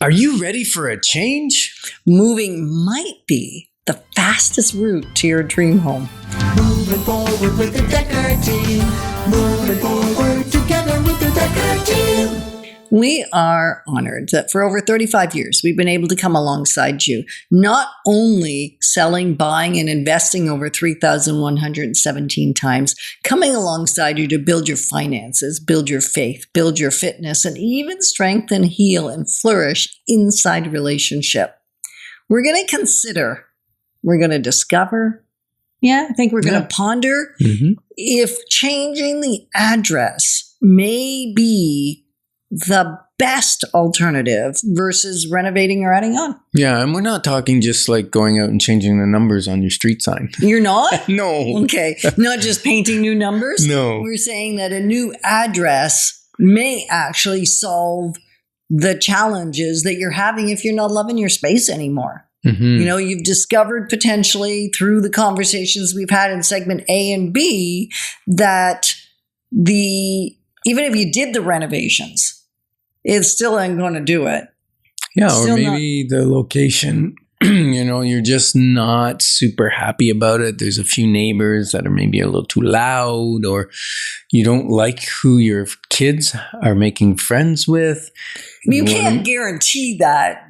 Are you ready for a change? Moving might be the fastest route to your dream home. Moving forward with the Dekker Team. Moving forward together with the Dekker Team. We are honored that for over 35 years, we've been able to come alongside you, not only selling, buying, and investing over 3,117 times, coming alongside you to build your finances, build your faith, build your fitness, and even strengthen, heal, and flourish inside a relationship. We're going to consider, we're going to discover, I think we're going to ponder if changing the address may be the best alternative versus renovating or adding on. Yeah, and we're not talking just like going out and changing the numbers on your street sign. You're not? No. Okay. Not just painting new numbers? No. We're saying that a new address may actually solve the challenges that you're having if you're not loving your space anymore. You know, you've discovered potentially through the conversations we've had in segment A and B that even if you did the renovations, it still ain't going to do it. Yeah, Still or maybe the location, you know, you're just not super happy about it. There's a few neighbors that are maybe a little too loud, or you don't like who your kids are making friends with. You can't guarantee that.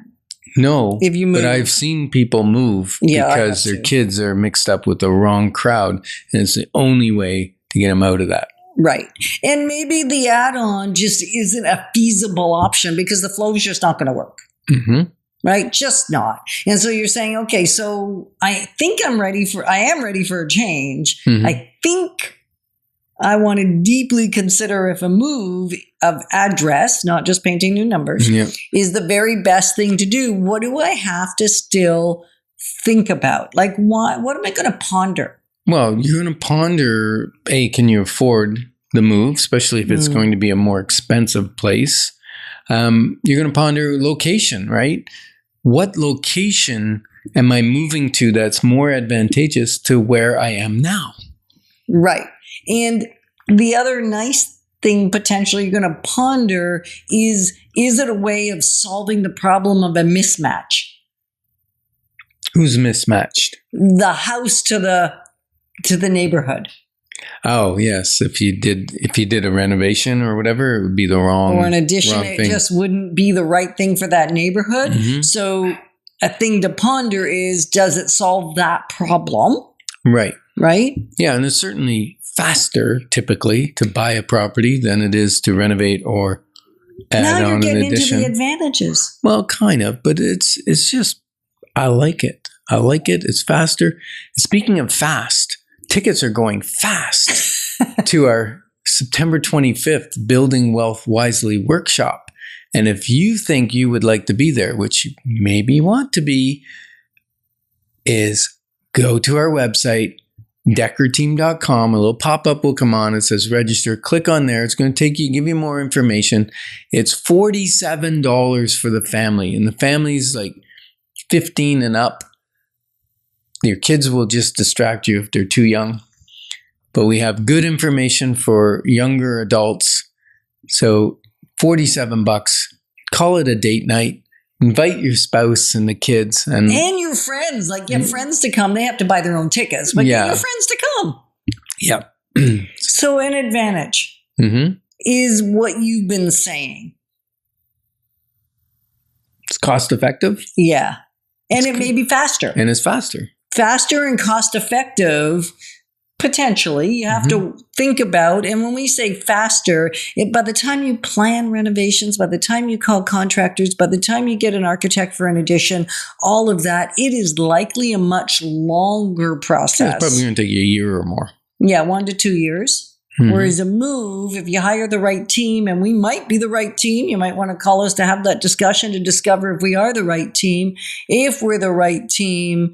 No, if you move. But I've seen people move because their kids are mixed up with the wrong crowd, and it's the only way to get them out of that. Right. And maybe the add-on just isn't a feasible option because the flow is just not going to work. Right? Just not. And so you're saying, okay, so I think I am ready for a change. I think I want to deeply consider if a move of address, not just painting new numbers, is the very best thing to do. What do I have to still think about? Like, what am I going to ponder? Well, you're going to ponder, can you afford the move, especially if it's going to be a more expensive place? You're going to ponder location, right? What location am I moving to that's more advantageous to where I am now? Right. And the other nice thing potentially you're going to ponder is it a way of solving the problem of a mismatch? Who's mismatched? The house to the neighborhood. Oh, yes. If you did a renovation or whatever, it would be the wrong or an addition. It just wouldn't be the right thing for that neighborhood. So a thing to ponder is, does it solve that problem? Right. Right? Yeah, and it's certainly faster typically to buy a property than it is to renovate or add now on you're an getting addition. Into the advantages. Well, kind of, but it's just, I like it. I like it. It's faster. And speaking of fast, tickets are going fast to our September 25th Building Wealth Wisely workshop. And if you think you would like to be there, which you maybe want to be, is go to our website, DekkerTeam.com. A little pop-up will come on. It says register. Click on there. It's going to give you more information. It's $47 for the family. And the family's like 15 and up. Your kids will just distract you if they're too young. But we have good information for younger adults. So $47. Call it a date night. Invite your spouse and the kids. And your friends. Like, get friends to come. They have to buy their own tickets. But get your friends to come. Yeah. So an advantage is what you've been saying. It's cost effective. Yeah. And it may be faster. And it's faster. Faster and cost effective, potentially. You have to think about, and when we say faster, by the time you plan renovations, by the time you call contractors, by the time you get an architect for an addition, all of that, it is likely a much longer process. It's probably going to take you a year or more. Yeah, 1 to 2 years. Whereas a move, if you hire the right team, and we might be the right team, you might want to call us to have that discussion to discover if we are the right team. If we're the right team,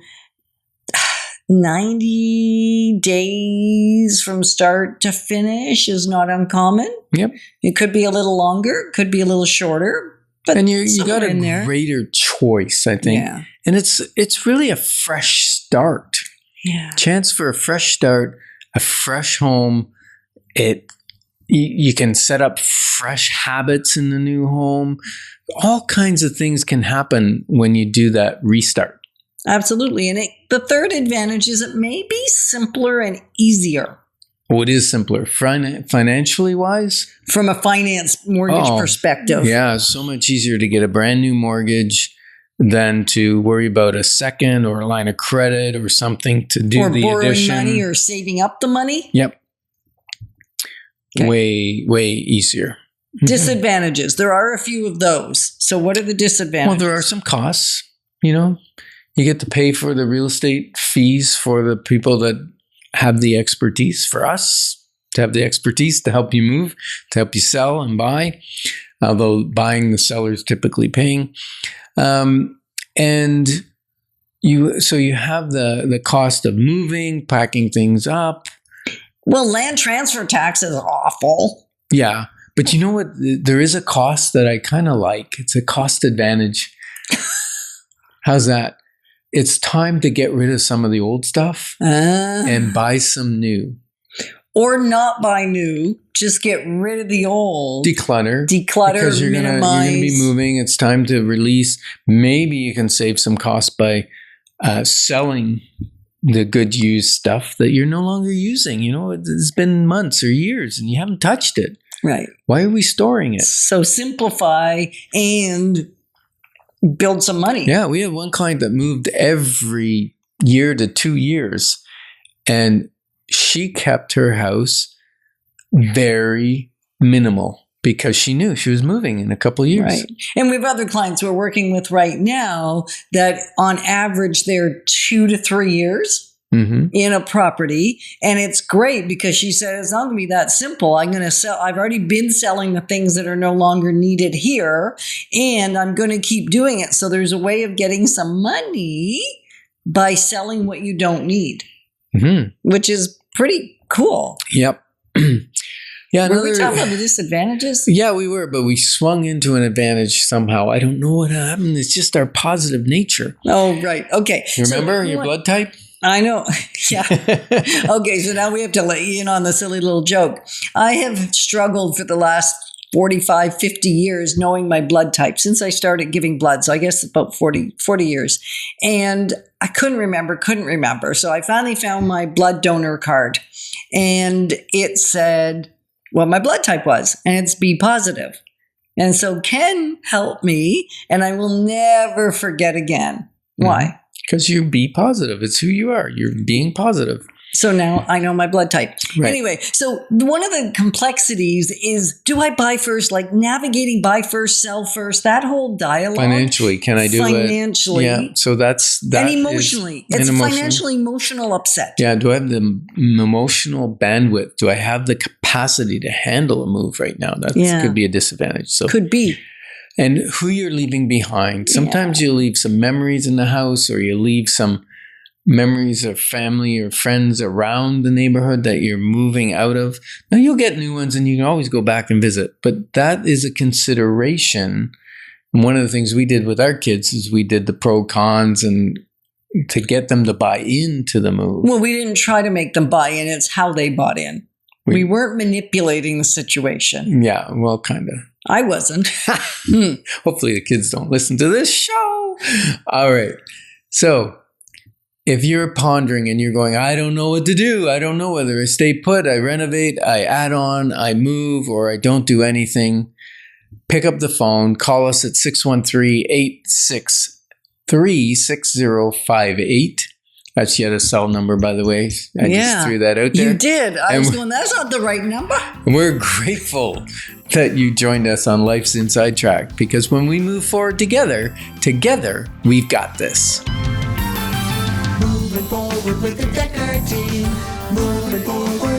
90 days from start to finish is not uncommon. Yep. It could be a little longer, could be a little shorter. But and you got a greater choice, I think. Yeah. And it's really a fresh start. Yeah. Chance for a fresh start, a fresh home. You can set up fresh habits in the new home. all kinds of things can happen when you do that restart. Absolutely. And the third advantage is it may be simpler and easier. Oh, it is simpler. Financially wise? From a mortgage perspective. Yeah, so much easier to get a brand new mortgage than to worry about a second or a line of credit or something to do or the borrowing addition. money or saving up the money. Yep. Okay. Way easier. Disadvantages. There are a few of those. So what are the disadvantages? Well, there are some costs. You get to pay for the real estate fees for the people that have the expertise. For us to have the expertise to help you move, to help you sell and buy, although buying, the seller's typically paying. And you have the cost of moving, packing things up. Well, land transfer tax is awful. Yeah. But you know what? There is a cost that I kind of like. It's a cost advantage. How's that? It's time to get rid of some of the old stuff and buy some new. Or not buy new. Just get rid of the old. Declutter. Because you're gonna be moving. It's time to release. Maybe you can save some cost by selling the good used stuff that you're no longer using. It's been months or years and you haven't touched it. Right. Why are we storing it? So simplify and build some money. Yeah, we have one client that moved every year to 2 years, and she kept her house very minimal because she knew she was moving in a couple of years. Right. And we have other clients we're working with right now that on average they're 2 to 3 years in a property. And it's great because she said, it's not going to be that simple. I'm going to sell. I've already been selling the things that are no longer needed here, and I'm going to keep doing it. So there's a way of getting some money by selling what you don't need, which is pretty cool. Yep. Yeah, were we talking about the disadvantages? Yeah, we were, but we swung into an advantage somehow. I don't know what happened. It's just our positive nature. Oh, right. Okay. Remember your blood type? I know. Yeah. Okay, so now we have to let you in on the silly little joke. I have struggled for the last 45, 50 years knowing my blood type since I started giving blood. So I guess about 40 years. And I couldn't remember. So I finally found my blood donor card. And it said what my blood type was. And it's B positive. And so Ken helped me. And I will never forget again. Why? Because you're B positive. It's who you are. You're being positive. So now I know my blood type. Right. Anyway, so one of the complexities is, do I buy first? Like navigating buy first, sell first, that whole dialogue. Financially, can I do it? Financially. Yeah, so that's that. And emotionally. It's a financially emotional upset. Yeah, do I have the emotional bandwidth? Do I have the capacity to handle a move right now? That could be a disadvantage. So could be. And who you're leaving behind. Sometimes you leave some memories in the house, or you leave some memories of family or friends around the neighborhood that you're moving out of. Now, you'll get new ones and you can always go back and visit, but that is a consideration. And one of the things we did with our kids is we did the pro cons and to get them to buy into the move. Well, we didn't try to make them buy in. It's how they bought in. We weren't manipulating the situation. Yeah, well, kind of. I wasn't. Hopefully the kids don't listen to this show. All right. So if you're pondering and you're going, I don't know what to do. I don't know whether I stay put, I renovate, I add on, I move, or I don't do anything. Pick up the phone. Call us at 613-863-6058. That's Yetta's cell number, by the way. I just threw that out there. You did. I was going, that's not the right number. And we're grateful that you joined us on Life's Inside Track, because when we move forward together, we've got this. Moving forward with the Dekker Team. Moving forward.